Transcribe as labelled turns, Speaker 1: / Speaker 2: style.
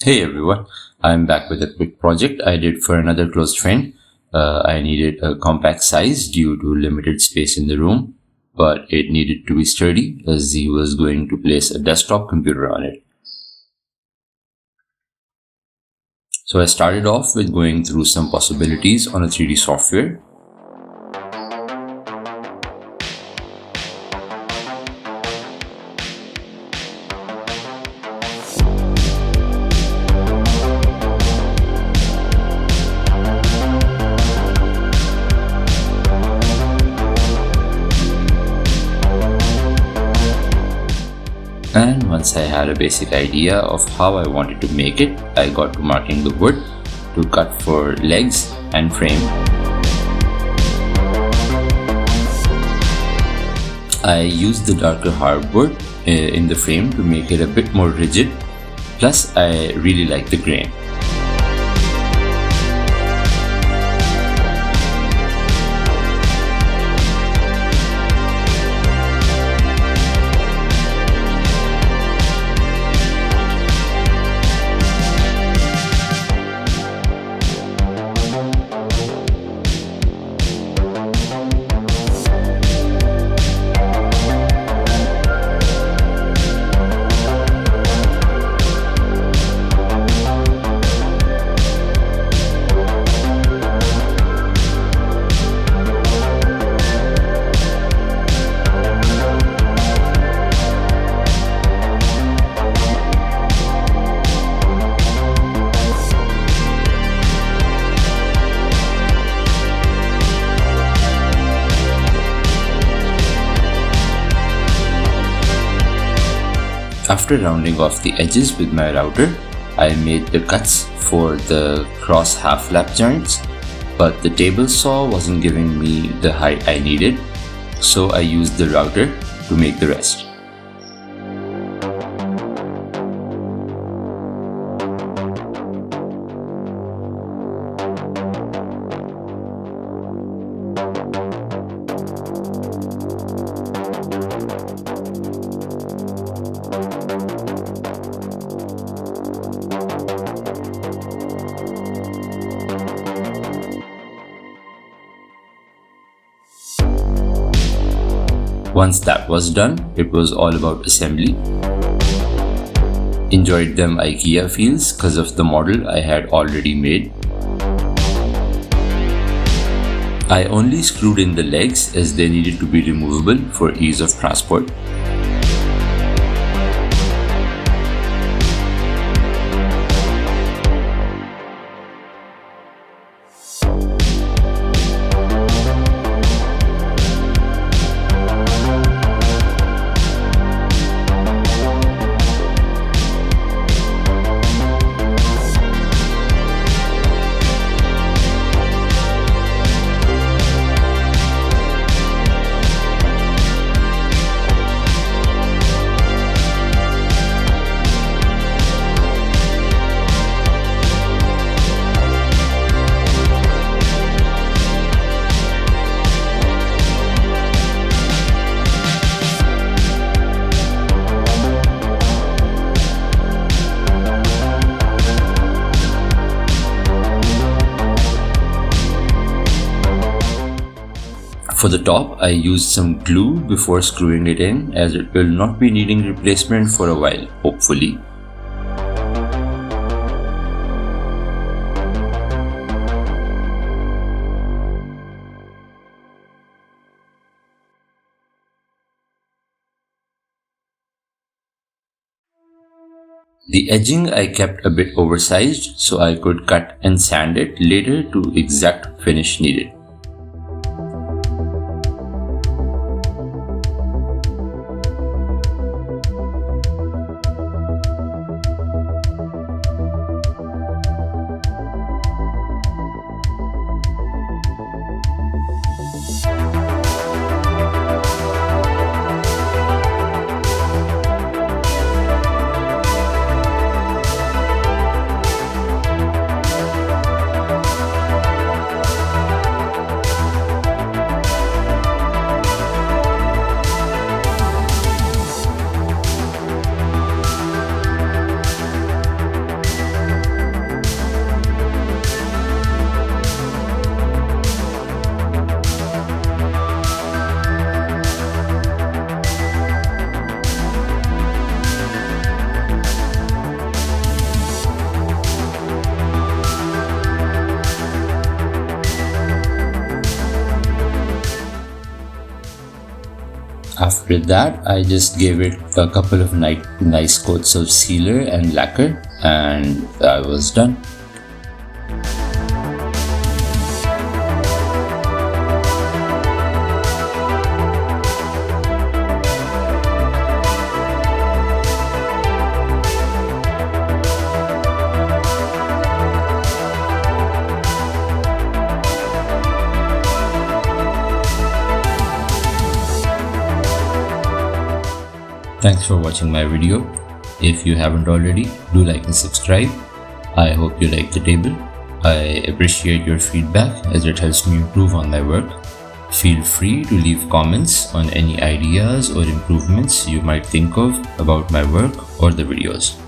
Speaker 1: Hey everyone, I'm back with a quick project I did for another close friend. I needed a compact size due to limited space in the room, but it needed to be sturdy as he was going to place a desktop computer on it. So I started off with going through some possibilities on a 3D software. And once I had a basic idea of how I wanted to make it, I got to marking the wood to cut for legs and frame. I used the darker hardwood in the frame to make it a bit more rigid, plus I really like the grain. After rounding off the edges with my router, I made the cuts for the cross half lap joints, but the table saw wasn't giving me the height I needed, so I used the router to make the rest. Once that was done, it was all about assembly. Enjoyed them IKEA feels because of the model I had already made. I only screwed in the legs as they needed to be removable for ease of transport. For the top, I used some glue before screwing it in, as it will not be needing replacement for a while, hopefully. The edging I kept a bit oversized so I could cut and sand it later to exact finish needed. After that, I just gave it a couple of nice coats of sealer and lacquer, and I was done. Thanks for watching my video. If you haven't already, do like and subscribe. I hope you like the table. I appreciate your feedback as it helps me improve on my work. Feel free to leave comments on any ideas or improvements you might think of about my work or the videos.